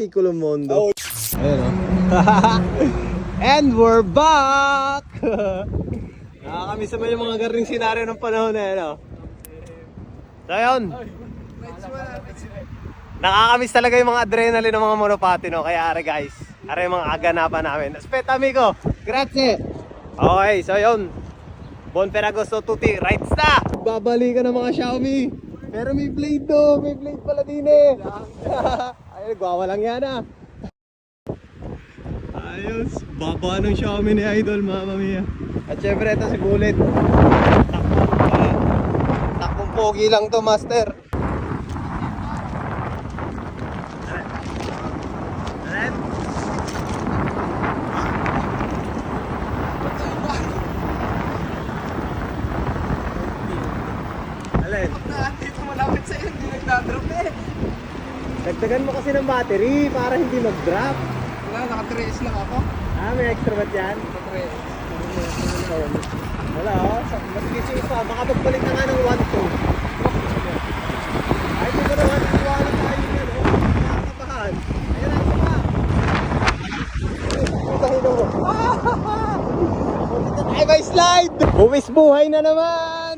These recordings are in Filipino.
ni Colomondo. Ayan o. And we're back! Nakakamiss naman yung mga garning senaryo ng panahon na yan o. So yun. Nakakamiss talaga yung mga adrenaline ng mga monopati no. Kaya are guys, are yung mga aganapan namin. Aspetta amigo, grazie. Okay, so yun. Buon Ferragosto tutti, rides na! Babalikan ng mga Xiaomi. Pero may blade do, may blade pala din eh. Ay, nagwawa lang yan ah. Ayos, baba ng Xiaomi ni Idol, mama mia. At syempre ito si Bullet. Takbong pogi lang to, master. Alin? Dito malapit sa'yo, hindi nagdadrop eh. Dagdagan mo kasi ng battery para hindi mag-drop. Wala, naka-3S lang ako. Ah, may extra ba yan? Naka-3S. Wala oh, mas kasi pa, makapagbalik na nga ng 1-2. Ay, di ba naman, wala tayo yan, oh. Nakakabahan. Ayan na, pa. Putahin mo. Ay, may slide! Buwis buhay na naman!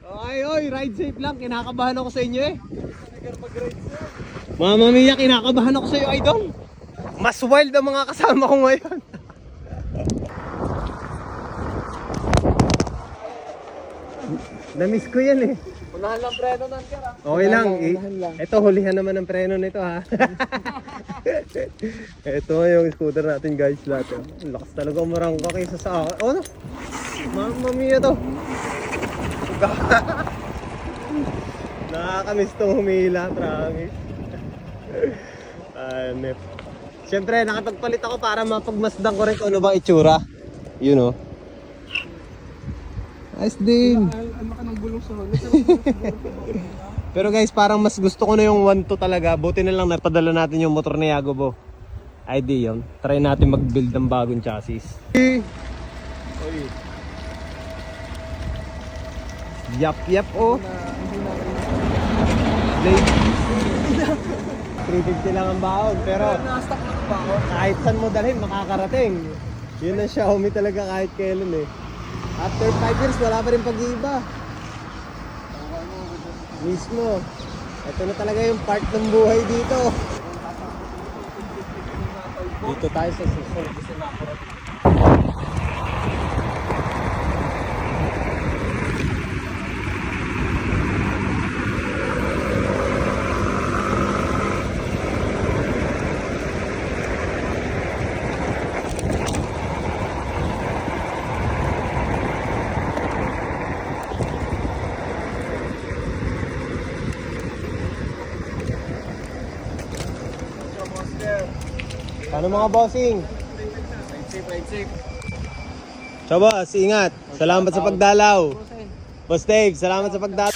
Okay, oy, ride safe lang. Kinakabahan ako sa inyo eh. Mama mia, kinakabahan ako sa iyo, Idol. Mas wild ang mga kasama ko ngayon. Namiss ko yan eh. Unahan lang preno ng kira. Okay lang. Unahan lang. Ito, hulihan naman ang preno nito ha. Ito yung scooter natin guys lahat. Ang lakas talaga umarangka kaysa sa akin. Oh no? Mamma mia to. Nakakamiss tong humila, promise. Nep. Siyempre, nakapagpalit ako para mapagmasdan ko rin kung ano bang itsura. You know. Nice din. Ano ka ng gulong sa huli? Pero guys, parang mas gusto ko na yung 1-2 talaga. Buti na lang napadala natin yung motor ni Yagobo. ID yun. Try natin mag-build ng bagong chassis. Oy. Yap oh. Blade. 350 lang ang baon. Pero Na-stock na ba ako? kahit saan mo dalhin, makakarating. Yun ang Xiaomi talaga kahit kailan eh. After 5 years, wala pa rin pag-iiba. Mismo. Ito na talaga yung part ng buhay dito. Dito tayo sa susunod. Paano mga bossing? Ride safe. Ciao boss, ingat. Salamat sa pagdalaw. Boss Dave, salamat sa pagdalaw.